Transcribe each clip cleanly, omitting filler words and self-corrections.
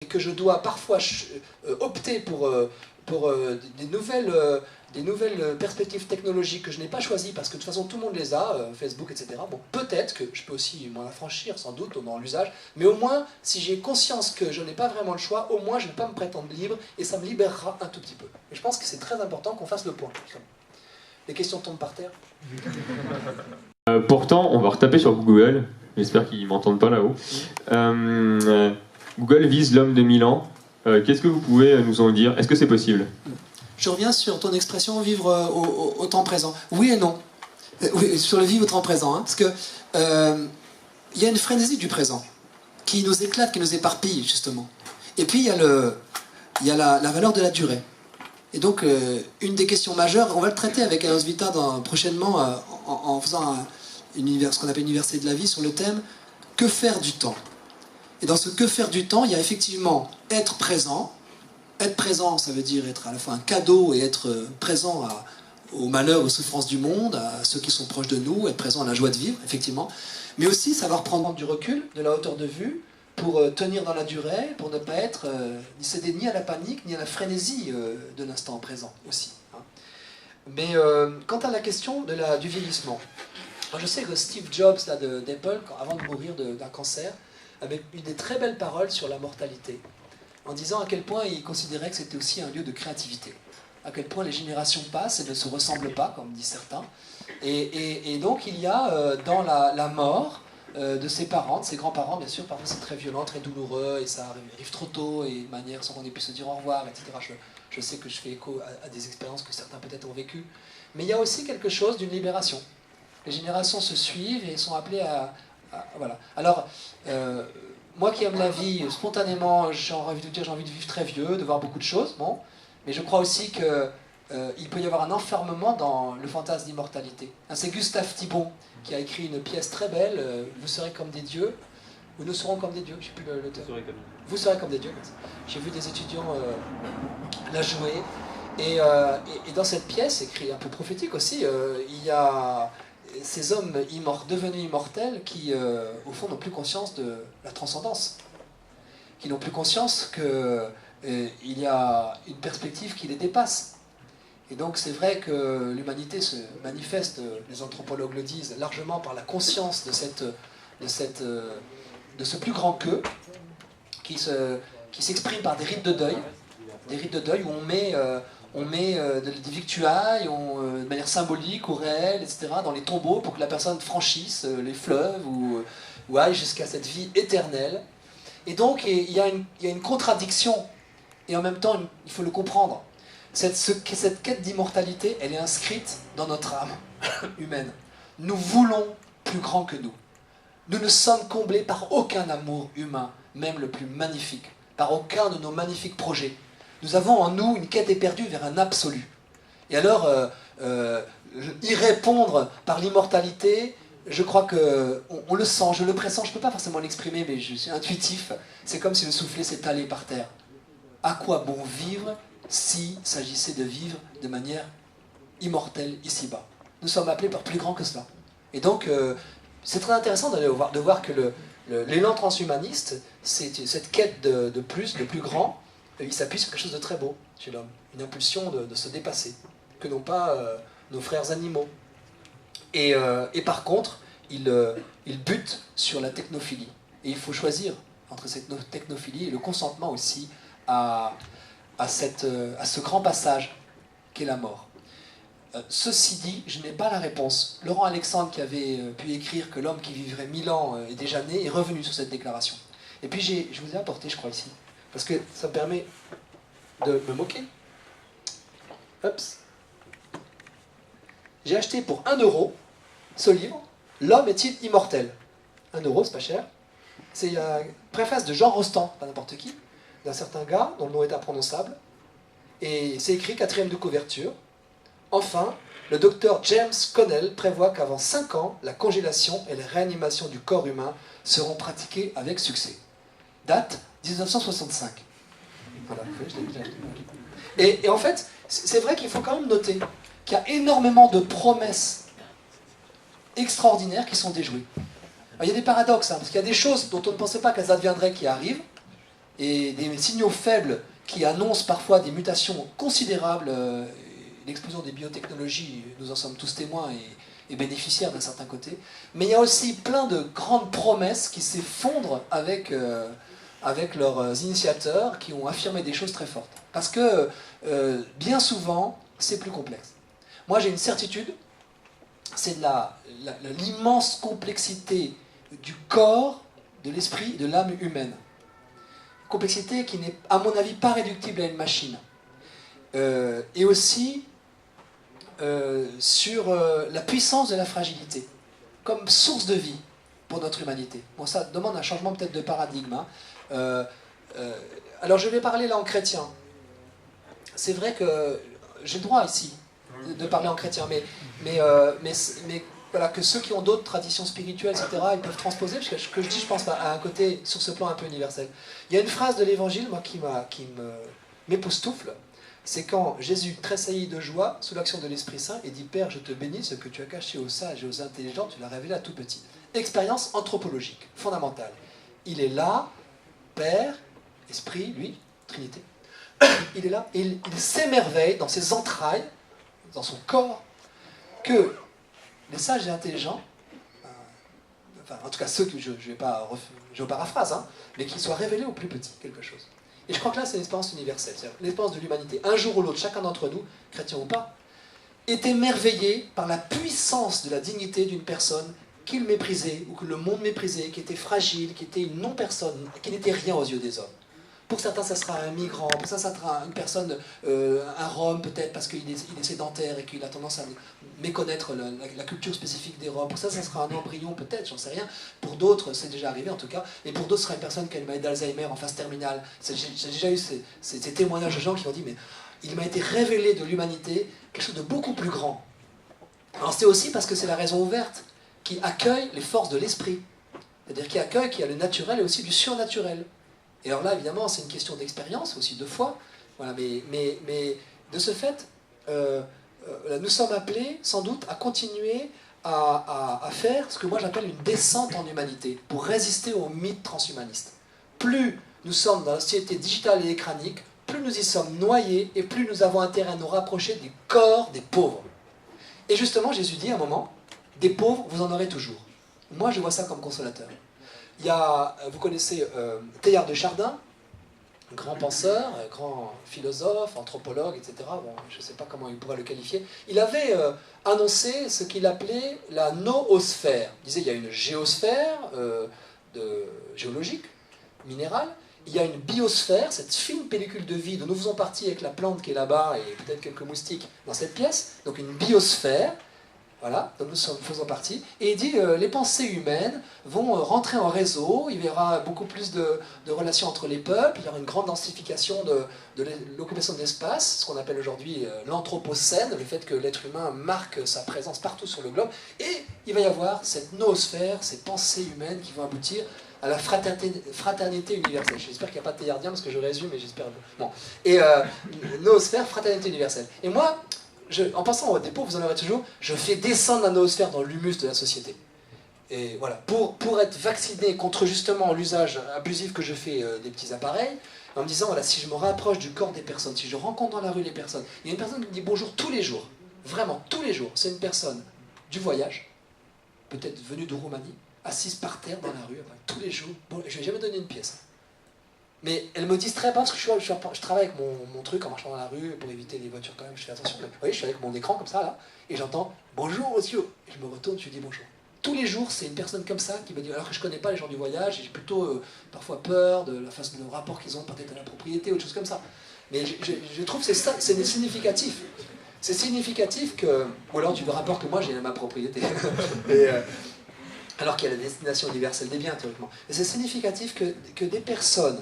et que je dois parfois opter pour des nouvelles perspectives technologiques que je n'ai pas choisies parce que de toute façon tout le monde les a, Facebook, etc. Bon, peut-être que je peux aussi m'en affranchir sans doute dans l'usage, mais au moins si j'ai conscience que je n'ai pas vraiment le choix, au moins je ne vais pas me prétendre libre et ça me libérera un tout petit peu. Et je pense que c'est très important qu'on fasse le point. Les questions tombent par terre. Pourtant, on va retaper sur Google. J'espère qu'ils m'entendent pas là-haut. Google vise l'homme de 1000 ans. Qu'est-ce que vous pouvez nous en dire? Est-ce que c'est possible? Je reviens sur ton expression vivre au temps présent. Oui et non. Oui, sur le vivre au temps présent. Parce que y a une frénésie du présent qui nous éclate, qui nous éparpille, justement. Et puis il y a la valeur de la durée. Et donc, une des questions majeures, on va le traiter avec Eros Vita prochainement en faisant ce qu'on appelle une université de la vie sur le thème « Que faire du temps ?» Et dans ce « Que faire du temps », il y a effectivement être présent. Être présent, ça veut dire être à la fois un cadeau et être présent aux malheurs, aux souffrances du monde, à ceux qui sont proches de nous, être présent à la joie de vivre, effectivement. Mais aussi savoir prendre du recul, de la hauteur de vue, pour tenir dans la durée, pour ne pas être ni céder ni à la panique, ni à la frénésie de l'instant présent aussi. Hein. Mais quant à la question du vieillissement, moi je sais que Steve Jobs d'Apple, avant de mourir d'un cancer, avait eu des très belles paroles sur la mortalité, en disant à quel point il considérait que c'était aussi un lieu de créativité, à quel point les générations passent et ne se ressemblent pas, comme disent certains. Et donc il y a dans la mort de ses parents, de ses grands-parents, bien sûr, parfois c'est très violent, très douloureux, et ça arrive trop tôt, et de manière sans qu'on ait pu se dire au revoir, etc. Je sais que je fais écho à des expériences que certains peut-être ont vécues. Mais il y a aussi quelque chose d'une libération. Les générations se suivent et sont appelées voilà. Alors, moi qui aime la vie, spontanément, j'ai envie de vivre très vieux, de voir beaucoup de choses, bon, mais je crois aussi que il peut y avoir un enfermement dans le fantasme d'immortalité. C'est Gustave Thibon qui a écrit une pièce très belle, Vous serez comme des dieux, ou Nous serons comme des dieux, je ne sais plus l'auteur. Vous serez comme des dieux. J'ai vu des étudiants la jouer, et dans cette pièce, écrite un peu prophétique aussi, il y a ces hommes devenus immortels qui, au fond, n'ont plus conscience de la transcendance, qui n'ont plus conscience qu'il y a une perspective qui les dépasse. Et donc c'est vrai que l'humanité se manifeste, les anthropologues le disent, largement par la conscience de ce plus grand qu'eux, qui s'exprime par des rites de deuil où on met des victuailles de manière symbolique ou réelle, etc., dans les tombeaux pour que la personne franchisse les fleuves ou aille jusqu'à cette vie éternelle. Et donc il y a une contradiction, et en même temps il faut le comprendre. Cette quête d'immortalité, elle est inscrite dans notre âme humaine. Nous voulons plus grand que nous. Nous ne sommes comblés par aucun amour humain, même le plus magnifique, par aucun de nos magnifiques projets. Nous avons en nous une quête éperdue vers un absolu. Et alors, y répondre par l'immortalité, je crois qu'on le sent, je le pressens, je ne peux pas forcément l'exprimer, mais je suis intuitif. C'est comme si le soufflet s'étalait par terre. À quoi bon vivre s'il s'agissait de vivre de manière immortelle ici-bas? Nous sommes appelés par plus grand que cela. Et donc, c'est très intéressant de voir que l'élan transhumaniste, c'est cette quête de plus grand, il s'appuie sur quelque chose de très beau chez l'homme, une impulsion de se dépasser, que n'ont pas nos frères animaux. Et par contre, il bute sur la technophilie. Et il faut choisir entre cette technophilie et le consentement aussi à ce grand passage qu'est la mort. Ceci dit, je n'ai pas la réponse. Laurent Alexandre, qui avait pu écrire que l'homme qui vivrait 1000 ans est déjà né, est revenu sur cette déclaration. Et puis je vous ai apporté, je crois, ici, parce que ça me permet de me moquer. Oups. J'ai acheté pour 1 € ce livre, L'homme est-il immortel? 1 €, c'est pas cher. C'est une préface de Jean Rostand, pas n'importe qui, d'un certain gars dont le nom est imprononçable. Et c'est écrit 4e de couverture. Enfin, le docteur James Connell prévoit qu'avant 5 ans, la congélation et la réanimation du corps humain seront pratiquées avec succès. Date 1965. Voilà, je l'ai déjà acheté. Et en fait, c'est vrai qu'il faut quand même noter qu'il y a énormément de promesses extraordinaires qui sont déjouées. Alors, il y a des paradoxes, parce qu'il y a des choses dont on ne pensait pas qu'elles adviendraient qui arrivent, et des signaux faibles qui annoncent parfois des mutations considérables. L'explosion des biotechnologies, nous en sommes tous témoins et bénéficiaires d'un certain côté. Mais il y a aussi plein de grandes promesses qui s'effondrent avec leurs initiateurs qui ont affirmé des choses très fortes. Parce que bien souvent, c'est plus complexe. Moi, j'ai une certitude, c'est l'immense complexité du corps, de l'esprit, de l'âme humaine. Complexité qui n'est, à mon avis, pas réductible à une machine. Et aussi sur la puissance de la fragilité, comme source de vie pour notre humanité. Bon, ça demande un changement peut-être de paradigme. Hein. Alors je vais parler là en chrétien. C'est vrai que j'ai le droit ici de parler en chrétien, mais voilà, que ceux qui ont d'autres traditions spirituelles, etc., ils peuvent transposer, parce que ce que je dis, je pense à un côté, sur ce plan un peu universel. Il y a une phrase de l'Évangile, moi, qui m'époustoufle, c'est quand Jésus tressaillit de joie sous l'action de l'Esprit Saint et dit « Père, je te bénis, ce que tu as caché aux sages et aux intelligents, tu l'as révélé à tout petit. » Expérience anthropologique, fondamentale. Il est là, Père, Esprit, lui, Trinité. Il est là, et il s'émerveille dans ses entrailles, dans son corps, que les sages et intelligents, enfin en tout cas ceux que je paraphrase, hein, mais qu'ils soient révélés au plus petit, quelque chose. Et je crois que là c'est une expérience universelle, c'est l'expérience de l'humanité. Un jour ou l'autre, chacun d'entre nous, chrétien ou pas, est émerveillé par la puissance de la dignité d'une personne qu'il méprisait, ou que le monde méprisait, qui était fragile, qui était une non-personne, qui n'était rien aux yeux des hommes. Pour certains, ça sera un migrant, pour certains, ça sera une personne, un Rome peut-être, parce qu'il est sédentaire et qu'il a tendance à méconnaître la culture spécifique des Roms. Pour ça sera un embryon peut-être, j'en sais rien. Pour d'autres, c'est déjà arrivé en tout cas. Et pour d'autres, ce sera une personne qui a une maladie d'Alzheimer en phase terminale. J'ai déjà eu ces témoignages de gens qui ont dit, mais il m'a été révélé de l'humanité quelque chose de beaucoup plus grand. Alors c'est aussi parce que c'est la raison ouverte qui accueille les forces de l'esprit. C'est-à-dire qui accueille, qui a le naturel et aussi du surnaturel. Et alors là, évidemment, c'est une question d'expérience, aussi de foi. Voilà, mais de ce fait, nous sommes appelés, sans doute, à continuer à faire ce que moi j'appelle une descente en humanité, pour résister aux mythes transhumanistes. Plus nous sommes dans la société digitale et écranique, plus nous y sommes noyés, et plus nous avons intérêt à nous rapprocher du corps des pauvres. Et justement, Jésus dit à un moment, des pauvres, vous en aurez toujours. Moi, je vois ça comme consolateur. Il y a, vous connaissez Teilhard de Chardin, grand penseur, grand philosophe, anthropologue, etc. Bon, je ne sais pas comment il pourrait le qualifier. Il avait annoncé ce qu'il appelait la noosphère. Il disait il y a une géosphère géologique, minérale. Il y a une biosphère, cette fine pellicule de vie dont nous faisons partie avec la plante qui est là-bas et peut-être quelques moustiques dans cette pièce. Donc une biosphère. Voilà, donc nous faisons partie. Et il dit les pensées humaines vont rentrer en réseau, il y aura beaucoup plus de relations entre les peuples, il y aura une grande densification de l'occupation de l'espace, ce qu'on appelle aujourd'hui l'anthropocène, le fait que l'être humain marque sa présence partout sur le globe, et il va y avoir cette noosphère, ces pensées humaines qui vont aboutir à la fraternité universelle. J'espère qu'il n'y a pas de théardien parce que je résume, mais j'espère... Bon. Et noosphère, fraternité universelle. Et moi... en pensant au dépôt, vous en aurez toujours, je fais descendre la noosphère dans l'humus de la société. Et voilà, pour être vacciné contre justement l'usage abusif que je fais des petits appareils, en me disant, voilà, si je me rapproche du corps des personnes, si je rencontre dans la rue les personnes, il y a une personne qui me dit bonjour tous les jours, vraiment tous les jours, c'est une personne du voyage, peut-être venue de Roumanie, assise par terre dans la rue, tous les jours, bon, je ne lui ai jamais donné une pièce. Mais elle me distrait pas parce que je travaille avec mon truc en marchant dans la rue pour éviter les voitures quand même, je fais attention. Mais, vous voyez, je suis avec mon écran comme ça là, et j'entends « Bonjour monsieur !» Et je me retourne, je lui dis bonjour. Tous les jours, c'est une personne comme ça qui me dit, alors que je connais pas les gens du voyage, et j'ai plutôt parfois peur de la façon de rapport qu'ils ont peut-être à la propriété ou des choses comme ça. Mais je trouve que c'est significatif. C'est significatif que, ou alors du rapport que moi j'ai à ma propriété. Alors qu'il y a la destination universelle des biens théoriquement. Mais c'est significatif que des personnes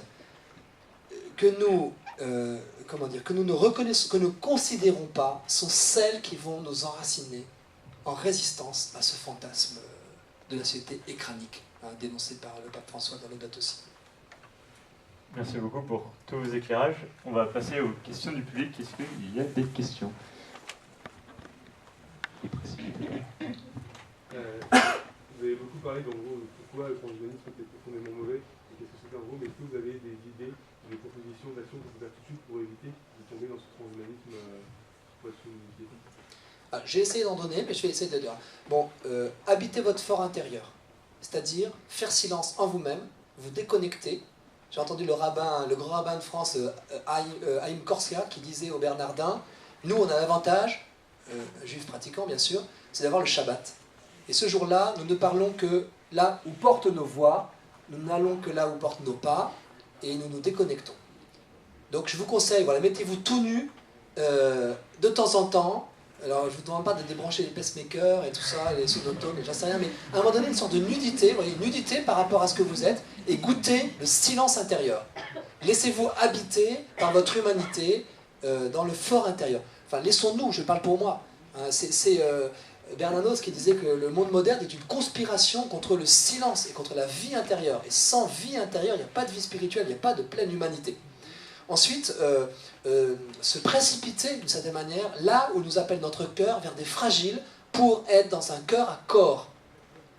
que nous ne reconnaissons, que nous ne considérons pas, sont celles qui vont nous enraciner en résistance à ce fantasme de la société écranique, hein, dénoncé par le pape François dans l'Audace aussi. Merci beaucoup pour tous vos éclairages. On va passer aux questions du public. Est-ce qu'il y a des questions? Vous avez beaucoup parlé, en gros, de pourquoi le transhumanisme était profondément mauvais, et question c'est un gros, mais est-ce que vous avez des idées, des propositions d'action que vous faites tout de suite pour éviter de tomber dans ce transhumanisme post-humanité? J'ai essayé d'en donner, mais je vais essayer de dire. Bon, habitez votre fort intérieur, c'est-à-dire faire silence en vous-même, vous déconnecter. J'ai entendu le grand rabbin de France, Haïm Korsia, qui disait aux Bernardins, nous on a l'avantage, juifs pratiquants bien sûr, c'est d'avoir le Shabbat. Et ce jour-là, nous ne parlons que là où portent nos voix, nous n'allons que là où portent nos pas, et nous nous déconnectons. Donc je vous conseille, voilà, mettez-vous tout nu de temps en temps. Alors je ne vous demande pas de débrancher les pacemakers et tout ça, les sonotones, j'en sais rien, mais à un moment donné, une sorte de nudité, vous voyez, une nudité par rapport à ce que vous êtes, et goûtez le silence intérieur. Laissez-vous habiter par votre humanité dans le fort intérieur. Enfin, laissons-nous, je parle pour moi. Hein, c'est Bernanos qui disait que le monde moderne est une conspiration contre le silence et contre la vie intérieure. Et sans vie intérieure, il n'y a pas de vie spirituelle, il n'y a pas de pleine humanité. Ensuite, se précipiter d'une certaine manière là où nous appelle notre cœur vers des fragiles pour être dans un cœur à corps.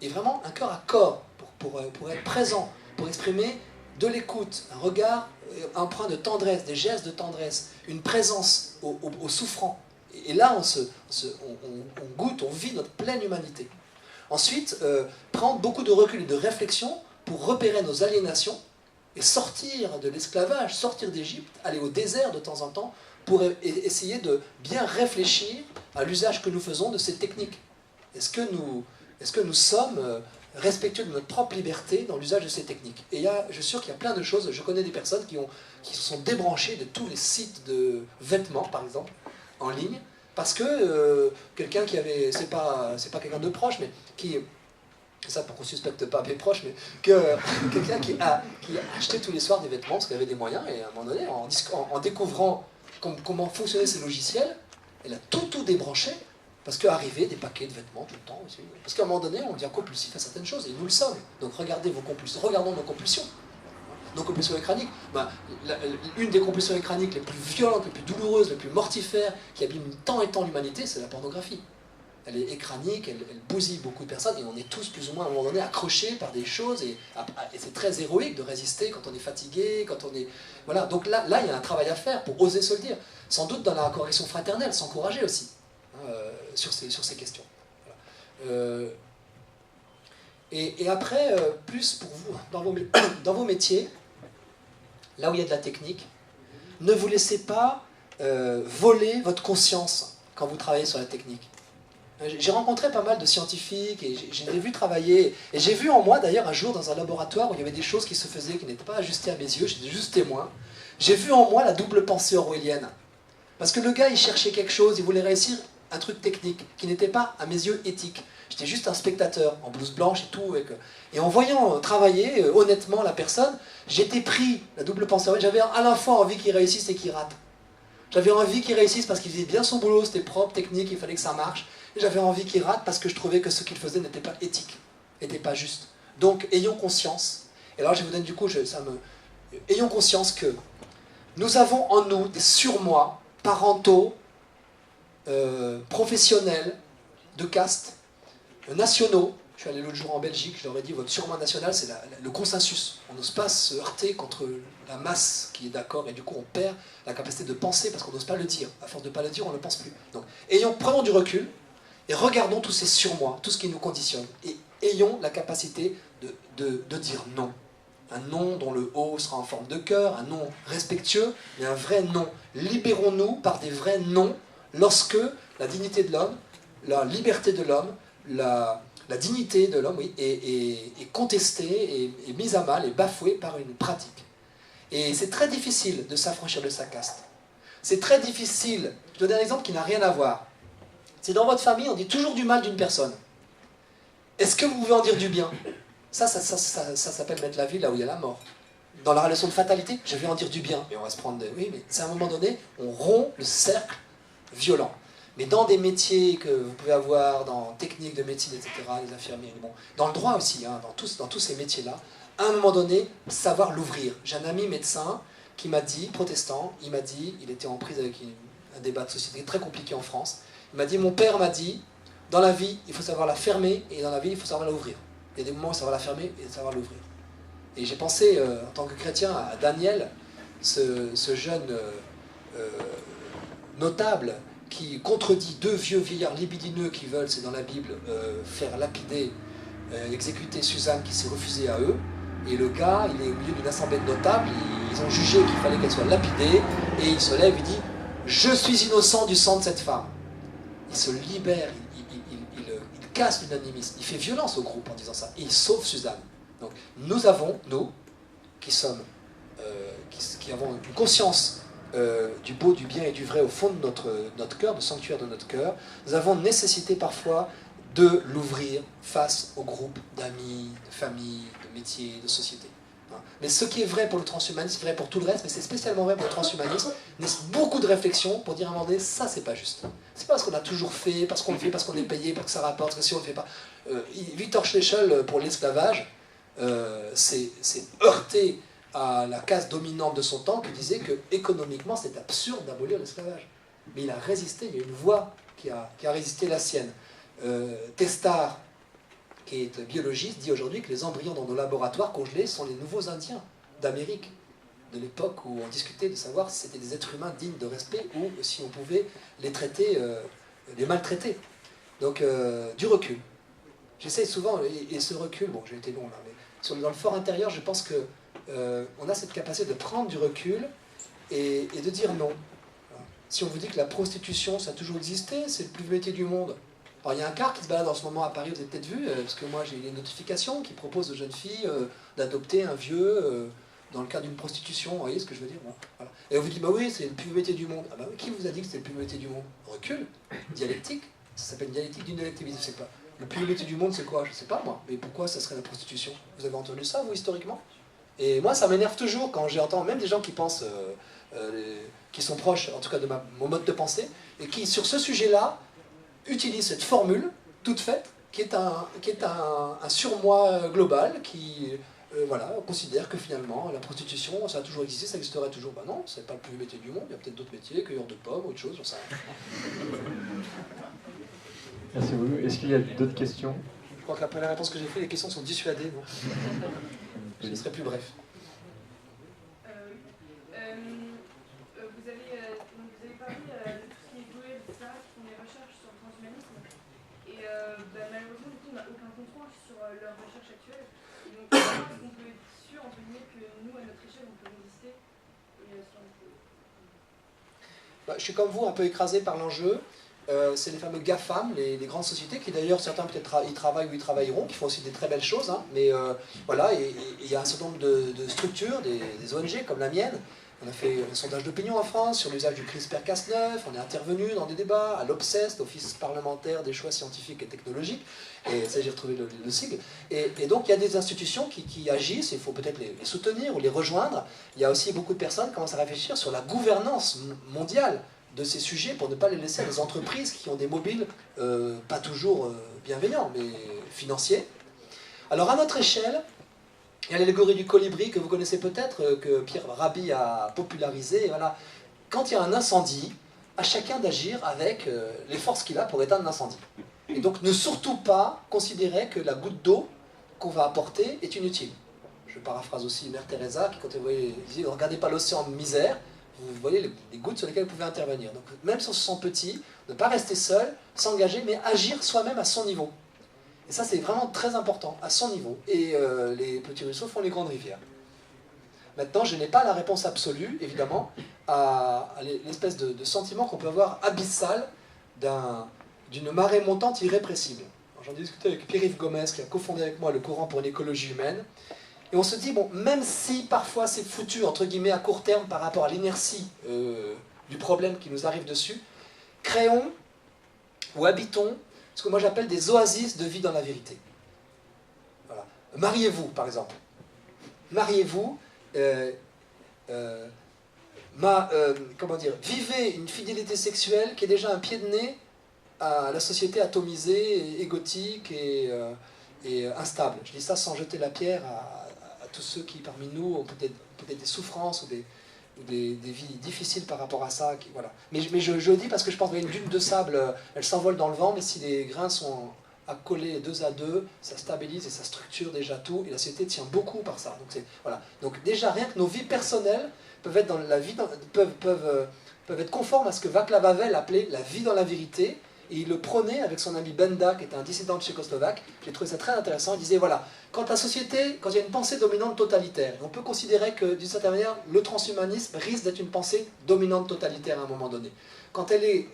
Et vraiment un cœur à corps pour être présent, pour exprimer de l'écoute, un regard empreint de tendresse, des gestes de tendresse, une présence aux souffrants. Et là, on goûte, on vit notre pleine humanité. Ensuite, prendre beaucoup de recul et de réflexion pour repérer nos aliénations et sortir de l'esclavage, sortir d'Égypte, aller au désert de temps en temps pour essayer de bien réfléchir à l'usage que nous faisons de ces techniques. Est-ce que nous sommes respectueux de notre propre liberté dans l'usage de ces techniques? Et je suis sûr qu'il y a plein de choses. Je connais des personnes qui se sont débranchées de tous les sites de vêtements, par exemple, en ligne, parce que quelqu'un qui avait, c'est pas quelqu'un de proche, mais qui... ça pour qu'on ne suspecte pas mes proches, mais quelqu'un qui a acheté tous les soirs des vêtements parce qu'il avait des moyens, et à un moment donné, en découvrant comment fonctionnaient ces logiciels, elle a tout débranché, parce qu'arrivaient des paquets de vêtements tout le temps aussi. Parce qu'à un moment donné, on devient compulsif à certaines choses, et nous le sommes. Donc regardez vos compulsions, regardons nos compulsions. Nos compulsions écraniques, une des compulsions écraniques les plus violentes, les plus douloureuses, les plus mortifères, qui abîment tant et tant l'humanité, c'est la pornographie. Elle est écranique, elle bousille beaucoup de personnes, et on est tous plus ou moins à un moment donné accrochés par des choses, et c'est très héroïque de résister quand on est fatigué, quand on est... Voilà, donc là, il y a un travail à faire pour oser se le dire. Sans doute dans la correction fraternelle, s'encourager aussi sur ces questions. Voilà. Et après, plus pour vous, dans vos métiers, là où il y a de la technique, ne vous laissez pas voler votre conscience quand vous travaillez sur la technique. J'ai rencontré pas mal de scientifiques et je les ai vus travailler. Et j'ai vu en moi, d'ailleurs, un jour dans un laboratoire où il y avait des choses qui se faisaient qui n'étaient pas ajustées à mes yeux, j'étais juste témoin. J'ai vu en moi la double pensée orwellienne. Parce que le gars, il cherchait quelque chose, il voulait réussir un truc technique qui n'était pas, à mes yeux, éthique. J'étais juste un spectateur, en blouse blanche et tout. Et en voyant travailler honnêtement la personne, j'étais pris, la double pensée orwellienne. J'avais à la fois envie qu'il réussisse et qu'il rate. J'avais envie qu'il réussisse parce qu'il faisait bien son boulot, c'était propre, technique, il fallait que ça marche. Et j'avais envie qu'il rate parce que je trouvais que ce qu'il faisait n'était pas éthique, n'était pas juste. Donc, ayons conscience. Et alors, je vous donne du coup, ayons conscience que nous avons en nous des surmoi parentaux, professionnels, de caste, nationaux. Je suis allé l'autre jour en Belgique, je leur ai dit, votre surmoi national, c'est le consensus. On n'ose pas se heurter contre la masse qui est d'accord, et du coup, on perd la capacité de penser parce qu'on n'ose pas le dire. À force de ne pas le dire, on ne le pense plus. Donc, prenons du recul, et regardons tous ces surmoi, tout ce qui nous conditionne, et ayons la capacité de dire non. Un non dont le O sera en forme de cœur, un non respectueux, mais un vrai non. Libérons-nous par des vrais non lorsque la dignité de l'homme, la liberté de l'homme, la dignité de l'homme est contestée, est mise à mal, est bafouée par une pratique. Et c'est très difficile de s'affranchir de sa caste. C'est très difficile. Je donne un exemple qui n'a rien à voir. C'est dans votre famille, on dit toujours du mal d'une personne. Est-ce que vous pouvez en dire du bien? Ça s'appelle mettre la vie là où il y a la mort. Dans la relation de fatalité, je vais en dire du bien. Mais on va se prendre oui, mais c'est à un moment donné, on rompt le cercle violent. Mais dans des métiers que vous pouvez avoir, dans techniques de médecine, etc., les infirmiers, bon, dans le droit aussi, hein, dans tous ces métiers-là, à un moment donné, savoir l'ouvrir. J'ai un ami médecin qui m'a dit, protestant, il était en prise avec un débat de société très compliqué en France, il m'a dit, mon père m'a dit, dans la vie, il faut savoir la fermer, et dans la vie, il faut savoir l'ouvrir. Il y a des moments où savoir la fermer et savoir l'ouvrir. Et j'ai pensé, en tant que chrétien, à Daniel, ce jeune notable qui contredit deux vieux vieillards libidineux qui veulent, c'est dans la Bible, faire lapider, exécuter Suzanne qui s'est refusée à eux. Et le gars, il est au milieu d'une assemblée de notables, ils ont jugé qu'il fallait qu'elle soit lapidée, et il se lève et dit « Je suis innocent du sang de cette femme ». Il se libère, il casse l'unanimisme, il fait violence au groupe en disant ça, et il sauve Suzanne. Donc nous avons, nous, qui sommes, qui avons une conscience du beau, du bien et du vrai au fond de notre cœur, du sanctuaire de notre cœur, nous avons nécessité parfois de l'ouvrir face au groupe d'amis, de famille, de métiers, de société. Mais ce qui est vrai pour le transhumanisme, c'est vrai pour tout le reste, mais c'est spécialement vrai pour le transhumanisme. Il y a beaucoup de réflexions pour dire à un moment donné, ça c'est pas juste. C'est pas parce qu'on a toujours fait, parce qu'on le fait, parce qu'on est payé, parce que ça rapporte, parce que si on le fait pas. Victor Schlegel, pour l'esclavage, c'est heurté à la case dominante de son temps qui disait que économiquement c'est absurde d'abolir l'esclavage. Mais il a résisté, il y a une voix qui a résisté la sienne. Testard, qui est biologiste, dit aujourd'hui que les embryons dans nos laboratoires congelés sont les nouveaux Indiens d'Amérique, de l'époque où on discutait de savoir si c'était des êtres humains dignes de respect ou si on pouvait les traiter, les maltraiter. Donc, du recul. J'essaie souvent, et ce recul, bon, j'ai été long là, mais dans le fort intérieur, je pense que on a cette capacité de prendre du recul et de dire non. Si on vous dit que la prostitution, ça a toujours existé, c'est le plus vieux métier du monde. Alors, il y a un car qui se balade en ce moment à Paris, vous avez peut-être vu, parce que moi j'ai eu des notifications qui proposent aux jeunes filles d'adopter un vieux dans le cadre d'une prostitution, vous voyez ce que je veux dire, bon, voilà. Et on vous dit, bah oui, c'est le plus vieux métier du monde. Ah bah oui, qui vous a dit que c'était le plus vieux métier du monde? Recul, dialectique, ça s'appelle dialectique d'une dialectivité, je sais pas. Le plus vieux métier du monde, c'est quoi? Je sais pas moi, mais pourquoi ça serait la prostitution? Vous avez entendu ça, vous, historiquement? Et moi, ça m'énerve toujours quand j'entends même des gens qui pensent, qui sont proches, en tout cas de mon mode de pensée, et qui, sur ce sujet-là, utilise cette formule toute faite qui est un surmoi global qui voilà, considère que finalement la prostitution ça a toujours existé, ça existerait toujours. Ben non, c'est pas le plus vieux métier du monde, il y a peut-être d'autres métiers, cueilleur de pommes, autre chose, j'en sais rien. Merci beaucoup. Est-ce qu'il y a d'autres questions? Je crois qu'après la réponse que j'ai fait, les questions sont dissuadées, non? Je serai plus bref. Vous avez parlé de tout ce qui est Google, etc., qui font des recherches sur le transhumanisme. Et malheureusement, du coup, on n'a aucun contrôle sur leurs recherches actuelles. Et donc, comment est-ce qu'on peut être sûr, entre guillemets, que nous, à notre échelle, on peut résister Je suis comme vous, un peu écrasé par l'enjeu. C'est les fameux GAFAM, les grandes sociétés, qui d'ailleurs, certains peut-être y travaillent ou y travailleront, qui font aussi des très belles choses. Hein, mais voilà, et il y a un certain nombre de structures, des ONG comme la mienne. On a fait un sondage d'opinion en France sur l'usage du CRISPR-Cas9, on est intervenu dans des débats à l'OPSES, l'Office parlementaire des choix scientifiques et technologiques, et ça j'ai retrouvé le sigle. Et donc il y a des institutions qui agissent, il faut peut-être les soutenir ou les rejoindre. Il y a aussi beaucoup de personnes qui commencent à réfléchir sur la gouvernance mondiale de ces sujets pour ne pas les laisser à des entreprises qui ont des mobiles pas toujours bienveillants, mais financiers. Alors à notre échelle, il y a l'allégorie du colibri que vous connaissez peut-être, que Pierre Rabhi a popularisé. Et voilà. Quand il y a un incendie, à chacun d'agir avec les forces qu'il a pour éteindre l'incendie. Et donc ne surtout pas considérer que la goutte d'eau qu'on va apporter est inutile. Je paraphrase aussi Mère Teresa qui, quand elle disait « Ne regardez pas l'océan de misère », vous voyez les gouttes sur lesquelles vous pouvez intervenir. Donc même si on se sent petit, ne pas rester seul, s'engager, mais agir soi-même à son niveau. Et ça, c'est vraiment très important, à son niveau. Et les petits ruisseaux font les grandes rivières. Maintenant, je n'ai pas la réponse absolue, évidemment, à l'espèce de sentiment qu'on peut avoir abyssal d'une marée montante irrépressible. J'en ai discuté avec Pierre-Yves Gomez, qui a cofondé avec moi le Courant pour une écologie humaine. Et on se dit, bon, même si parfois c'est foutu, entre guillemets, à court terme, par rapport à l'inertie du problème qui nous arrive dessus, créons ou habitons ce que moi j'appelle des oasis de vie dans la vérité. Voilà. Mariez-vous, par exemple. Mariez-vous, comment dire, vivez une fidélité sexuelle qui est déjà un pied de nez à la société atomisée, égotique et instable. Je dis ça sans jeter la pierre à tous ceux qui, parmi nous, ont peut-être des souffrances ou des vies difficiles par rapport à ça. Voilà. Mais je le dis parce que je pense qu'une dune de sable, elle s'envole dans le vent, mais si les grains sont à coller 2 à 2, ça stabilise et ça structure déjà tout, et la société tient beaucoup par ça. Donc, voilà. Donc déjà, rien que nos vies personnelles peuvent être, dans la vie, peuvent être conformes à ce que Václav Havel appelait la vie dans la vérité, et il le prônait avec son ami Benda, qui était un dissident tchécoslovaque. J'ai trouvé ça très intéressant. Il disait, voilà, quand la société, quand il y a une pensée dominante totalitaire, on peut considérer que, d'une certaine manière, le transhumanisme risque d'être une pensée dominante totalitaire à un moment donné. Quand elle est...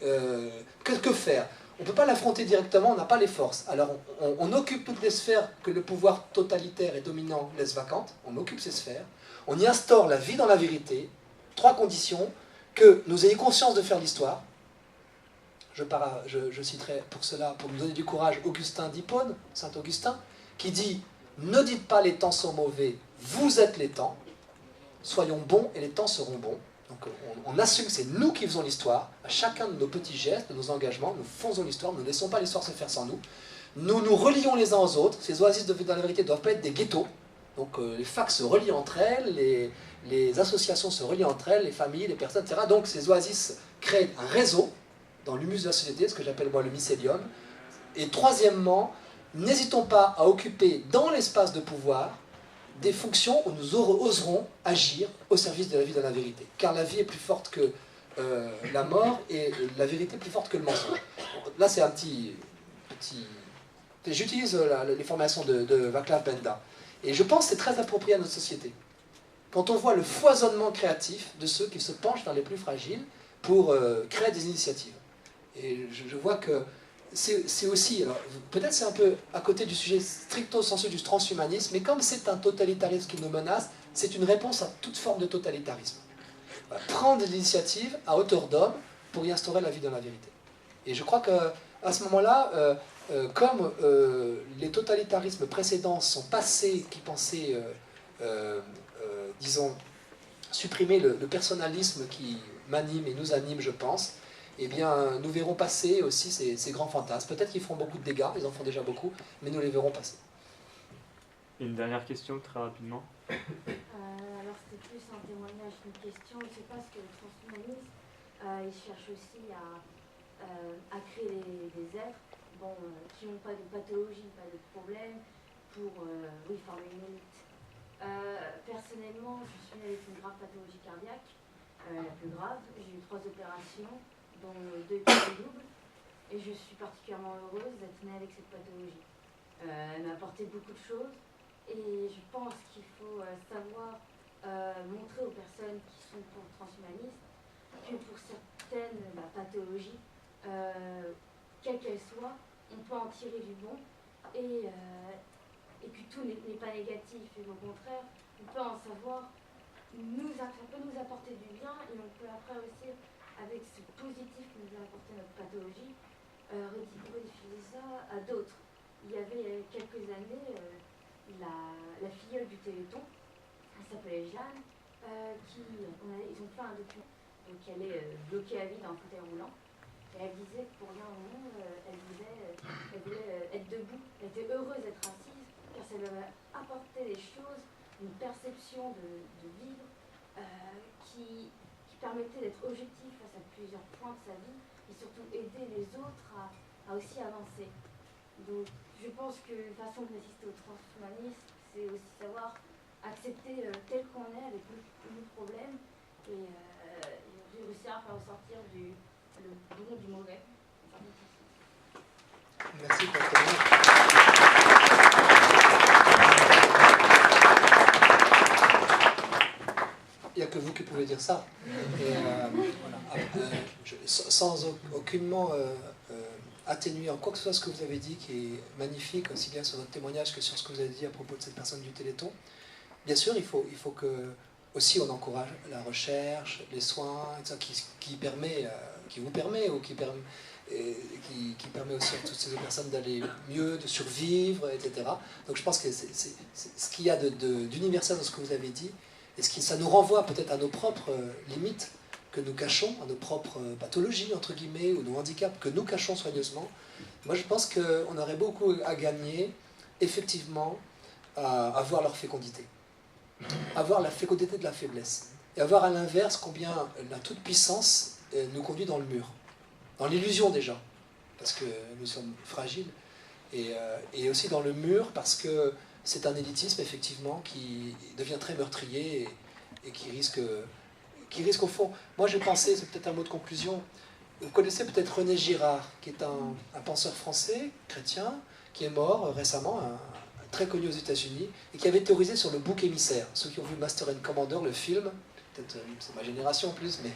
que faire? On ne peut pas l'affronter directement, on n'a pas les forces. Alors on occupe toutes les sphères que le pouvoir totalitaire et dominant laisse vacantes, on occupe ces sphères, on y instaure la vie dans la vérité, 3 conditions, que nous ayons conscience de faire l'histoire. Je citerai pour cela, pour nous donner du courage, Augustin d'Hippone, Saint Augustin, qui dit « Ne dites pas les temps sont mauvais, vous êtes les temps, soyons bons et les temps seront bons ». Donc on assume que c'est nous qui faisons l'histoire, à chacun de nos petits gestes, de nos engagements, nous faisons l'histoire, nous ne laissons pas l'histoire se faire sans nous. Nous nous relions les uns aux autres, ces oasis dans la vérité ne doivent pas être des ghettos, donc les facs se relient entre elles, les associations se relient entre elles, les familles, les personnes, etc. Donc ces oasis créent un réseau dans l'humus de la société, ce que j'appelle moi le mycélium. Et troisièmement, n'hésitons pas à occuper dans l'espace de pouvoir des fonctions où nous oserons agir au service de la vie de la vérité. Car la vie est plus forte que la mort et la vérité est plus forte que le mensonge. Là, c'est un petit... J'utilise les formations de Václav Benda. Et je pense que c'est très approprié à notre société. Quand on voit le foisonnement créatif de ceux qui se penchent vers les plus fragiles pour créer des initiatives. Et je vois que c'est aussi, alors peut-être c'est un peu à côté du sujet stricto sensu du transhumanisme, mais comme c'est un totalitarisme qui nous menace, c'est une réponse à toute forme de totalitarisme. Prendre l'initiative à hauteur d'homme pour y instaurer la vie dans la vérité. Et je crois qu'à ce moment-là, comme les totalitarismes précédents sont passés, qui pensaient, disons, supprimer le personnalisme qui m'anime et nous anime, je pense, eh bien, nous verrons passer aussi ces grands fantasmes. Peut-être qu'ils feront beaucoup de dégâts, ils en font déjà beaucoup, mais nous les verrons passer. Une dernière question, très rapidement. Alors, c'était plus un témoignage qu'une question. Je ne sais pas ce que le transhumanisme, il cherche aussi à créer des êtres qui n'ont pas de pathologie, pas de problème, pour former une élite. Personnellement, je suis née avec une grave pathologie cardiaque, la plus grave. J'ai eu 3 opérations, dont 2 qui sont doubles, et je suis particulièrement heureuse d'être née avec cette pathologie. Elle m'a apporté beaucoup de choses, et je pense qu'il faut savoir montrer aux personnes qui sont pour le transhumanisme que pour certaines pathologies, quelles qu'elles soient, on peut en tirer du bon, et que tout n'est pas négatif, et au contraire, on peut en savoir, ça peut nous apporter du bien, et on peut après aussi, avec ce positif que nous a apporté notre pathologie, rediffuser ça à d'autres. Il y avait quelques années, la filleule du Téléthon, elle s'appelait Jeanne, ils ont fait un document, donc elle est bloquée à vie dans un fauteuil roulant, et elle disait que pour rien au monde, elle voulait être debout, elle était heureuse d'être assise, car ça lui avait apporté des choses, une perception de vivre qui permettait d'être objectif face à plusieurs points de sa vie et surtout aider les autres à aussi avancer. Donc je pense qu'une façon de résister au transhumanisme, c'est aussi savoir accepter tel qu'on est avec nos problèmes et réussir à faire ressortir le bon du mauvais. Merci pour votre témoignage. Il n'y a que vous qui pouvez dire ça. Et, sans aucunement atténuer en quoi que ce soit ce que vous avez dit, qui est magnifique, aussi bien sur votre témoignage que sur ce que vous avez dit à propos de cette personne du Téléthon. Bien sûr, il faut que aussi on encourage la recherche, les soins, etc., qui vous permet ou qui permet aussi à toutes ces personnes d'aller mieux, de survivre, etc. Donc je pense que c'est ce qu'il y a d'universel dans ce que vous avez dit, et ça nous renvoie peut-être à nos propres limites que nous cachons, à nos propres pathologies, entre guillemets, ou nos handicaps que nous cachons soigneusement. Moi, je pense qu'on aurait beaucoup à gagner, effectivement, à avoir leur fécondité. Avoir la fécondité de la faiblesse. Et avoir à l'inverse combien la toute-puissance nous conduit dans le mur. Dans l'illusion déjà, parce que nous sommes fragiles. Et aussi dans le mur, parce que c'est un élitisme, effectivement, qui devient très meurtrier et qui risque au fond... Moi, j'ai pensé, c'est peut-être un mot de conclusion, vous connaissez peut-être René Girard, qui est un penseur français, chrétien, qui est mort récemment, très connu aux États-Unis, et qui avait théorisé sur le bouc émissaire. Ceux qui ont vu Master and Commander, le film, peut-être c'est ma génération en plus, mais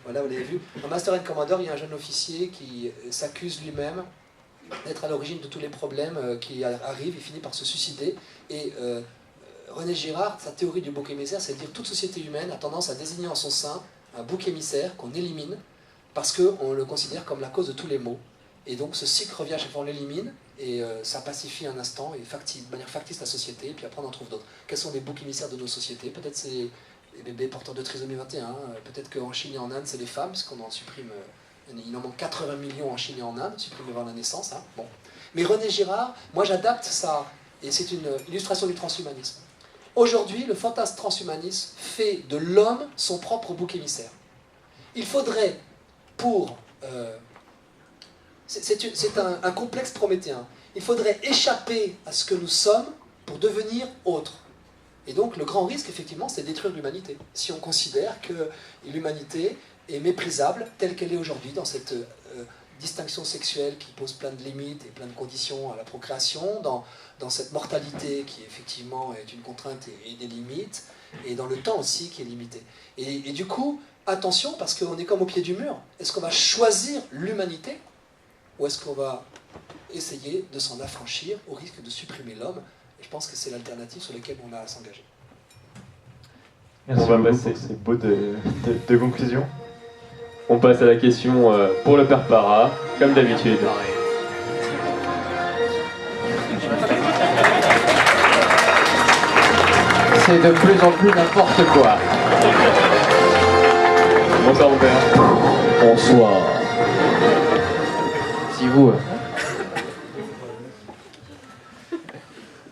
voilà, vous l'avez vu. Dans Master and Commander, il y a un jeune officier qui s'accuse lui-même d'être à l'origine de tous les problèmes qui arrivent, il finit par se suicider. Et René Girard, sa théorie du bouc émissaire, c'est de dire que toute société humaine a tendance à désigner en son sein un bouc émissaire qu'on élimine, parce qu'on le considère comme la cause de tous les maux. Et donc ce cycle revient chaque fois, on l'élimine, et ça pacifie un instant, et de manière factice la société, et puis après on en trouve d'autres. Quels sont les boucs émissaires de nos sociétés? Peut-être c'est les bébés porteurs de trisomie 21, peut-être qu'en Chine et en Inde c'est les femmes, parce qu'on en supprime, il en manque 80 millions en Chine et en Inde, supprimés avant la naissance. Bon. Mais René Girard, moi j'adapte ça, et c'est une illustration du transhumanisme. Aujourd'hui, le fantasme transhumaniste fait de l'homme son propre bouc émissaire. Il faudrait, c'est un complexe prométhéen. Il faudrait échapper à ce que nous sommes pour devenir autres. Et donc le grand risque, effectivement, c'est de détruire l'humanité. Si on considère que l'humanité est méprisable telle qu'elle est aujourd'hui, dans cette distinction sexuelle qui pose plein de limites et plein de conditions à la procréation, dans cette mortalité qui effectivement est une contrainte et des limites, et dans le temps aussi qui est limité. Et du coup, attention, parce qu'on est comme au pied du mur. Est-ce qu'on va choisir l'humanité ou est-ce qu'on va essayer de s'en affranchir au risque de supprimer l'homme? Et je pense que c'est l'alternative sur laquelle on a à s'engager. On va passer ces mots de conclusion. On passe à la question pour le père Para, comme d'habitude. C'est de plus en plus n'importe quoi. Bonsoir mon père. Bonsoir. Si vous...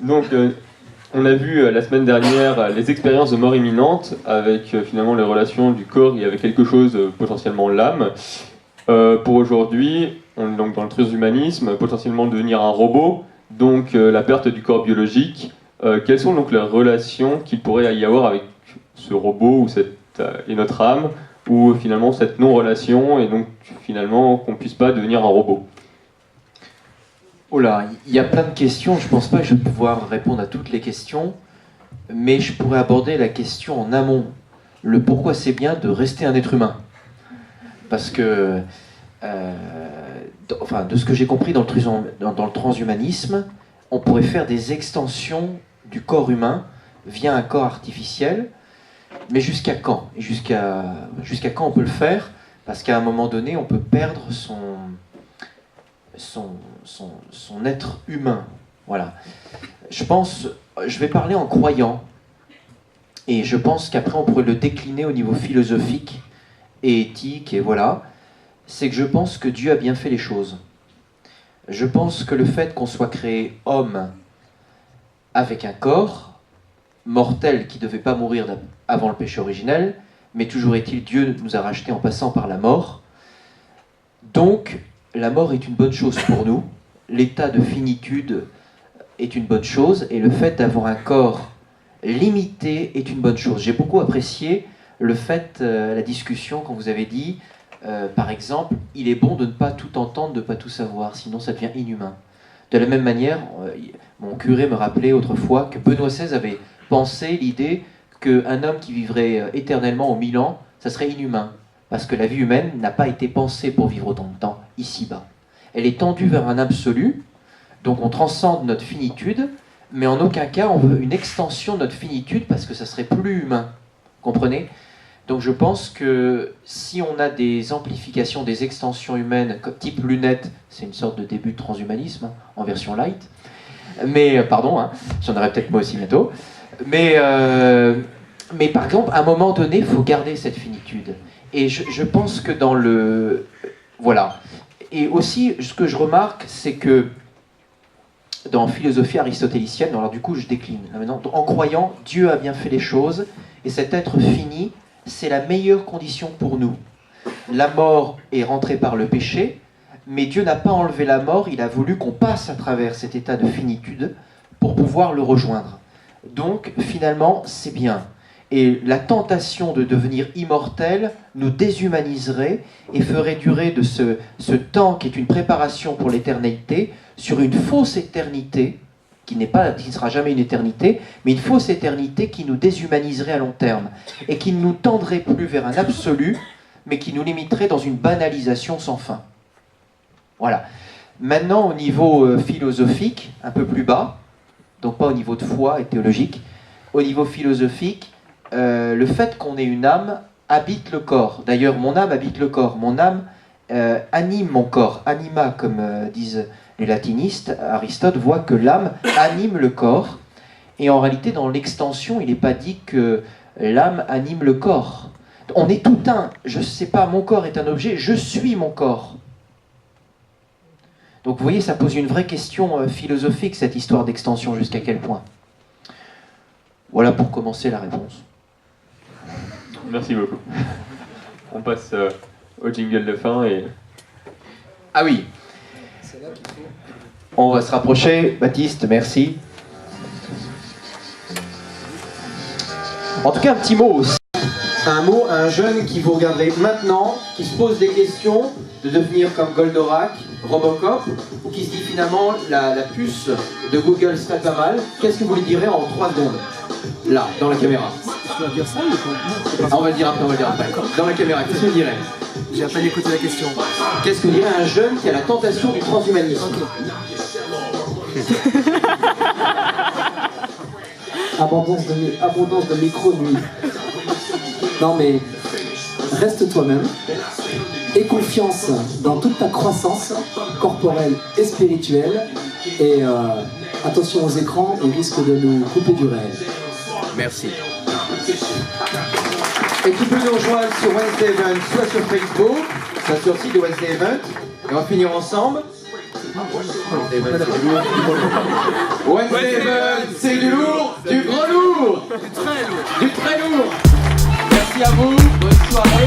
Donc, on a vu la semaine dernière les expériences de mort imminente avec finalement les relations du corps et avec quelque chose, potentiellement l'âme. Pour aujourd'hui, on est donc dans le transhumanisme, potentiellement devenir un robot, donc la perte du corps biologique. Quelles sont donc les relations qu'il pourrait y avoir avec ce robot ou et notre âme, ou finalement cette non-relation, et donc finalement qu'on ne puisse pas devenir un robot? Oh là, il y a plein de questions, je pense pas que je vais pouvoir répondre à toutes les questions, mais je pourrais aborder la question en amont. Le pourquoi c'est bien de rester un être humain. Parce que, de ce que j'ai compris dans le transhumanisme, on pourrait faire des extensions du corps humain via un corps artificiel, mais jusqu'à quand? Et jusqu'à quand on peut le faire? Parce qu'à un moment donné, on peut perdre son être humain. Voilà. Je vais parler en croyant, et je pense qu'après on pourrait le décliner au niveau philosophique et éthique, et voilà. C'est que je pense que Dieu a bien fait les choses. Je pense que le fait qu'on soit créé homme avec un corps mortel qui ne devait pas mourir avant le péché originel, mais toujours est-il, Dieu nous a rachetés en passant par la mort. Donc, la mort est une bonne chose pour nous, l'état de finitude est une bonne chose, et le fait d'avoir un corps limité est une bonne chose. J'ai beaucoup apprécié le fait, la discussion, quand vous avez dit, par exemple, il est bon de ne pas tout entendre, de ne pas tout savoir, sinon ça devient inhumain. De la même manière, mon curé me rappelait autrefois que Benoît XVI avait pensé l'idée qu'un homme qui vivrait éternellement aux 1000 ans, ça serait inhumain. Parce que la vie humaine n'a pas été pensée pour vivre autant de temps, ici-bas. Elle est tendue vers un absolu, donc on transcende notre finitude, mais en aucun cas on veut une extension de notre finitude parce que ça serait plus humain. Comprenez? Donc je pense que si on a des amplifications, des extensions humaines, type lunettes, c'est une sorte de début de transhumanisme, en version light, mais, pardon, hein, j'en aurai peut-être moi aussi bientôt, mais par exemple, à un moment donné, il faut garder cette finitude. Et je pense que dans le... Voilà. Et aussi, ce que je remarque, c'est que dans philosophie aristotélicienne, alors du coup je décline, là maintenant, en croyant, Dieu a bien fait les choses, et cet être fini, c'est la meilleure condition pour nous. La mort est rentrée par le péché, mais Dieu n'a pas enlevé la mort, il a voulu qu'on passe à travers cet état de finitude pour pouvoir le rejoindre. Donc, finalement, c'est bien. Et la tentation de devenir immortel nous déshumaniserait et ferait durer de ce temps qui est une préparation pour l'éternité sur une fausse éternité, qui ne sera jamais une éternité, mais une fausse éternité qui nous déshumaniserait à long terme et qui ne nous tendrait plus vers un absolu, mais qui nous limiterait dans une banalisation sans fin. Voilà. Maintenant, au niveau philosophique, un peu plus bas, donc pas au niveau de foi et théologique, au niveau philosophique, le fait qu'on ait une âme habite le corps. D'ailleurs, mon âme habite le corps. Mon âme anime mon corps. Anima, comme disent les latinistes. Aristote voit que l'âme anime le corps. Et en réalité, dans l'extension, il n'est pas dit que l'âme anime le corps. On est tout un. Je ne sais pas, mon corps est un objet, je suis mon corps. Donc vous voyez, ça pose une vraie question philosophique, cette histoire d'extension, jusqu'à quel point. Voilà pour commencer la réponse. Merci beaucoup. On passe au jingle de fin et... Ah oui. On va se rapprocher. Baptiste, merci. En tout cas, un petit mot aussi. Un mot à un jeune qui vous regarderait maintenant, qui se pose des questions de devenir comme Goldorak, Robocop, ou qui se dit finalement la puce de Google serait pas mal. Qu'est-ce que vous lui direz en 3 secondes? Là, dans la caméra. Je dois dire ça ou pas? Ah, on va le dire après, Dans la caméra, qu'est-ce que vous direz? J'ai à peine écouté la question. Qu'est-ce que dirait un jeune qui a la tentation du transhumanisme? Abondance de micro nuit. Non mais reste toi-même. Aie confiance dans toute ta croissance corporelle et spirituelle. Et attention aux écrans, ils risquent de nous couper du réel. Merci. Et tu peux nous rejoindre sur Wednesday Event, soit sur Facebook, soit sur le site de Wednesday Event. Et on va finir ensemble. Wednesday Event, c'est du lourd, du gros lourd, du très lourd. Du très lourd. Merci à vous, bonne soirée.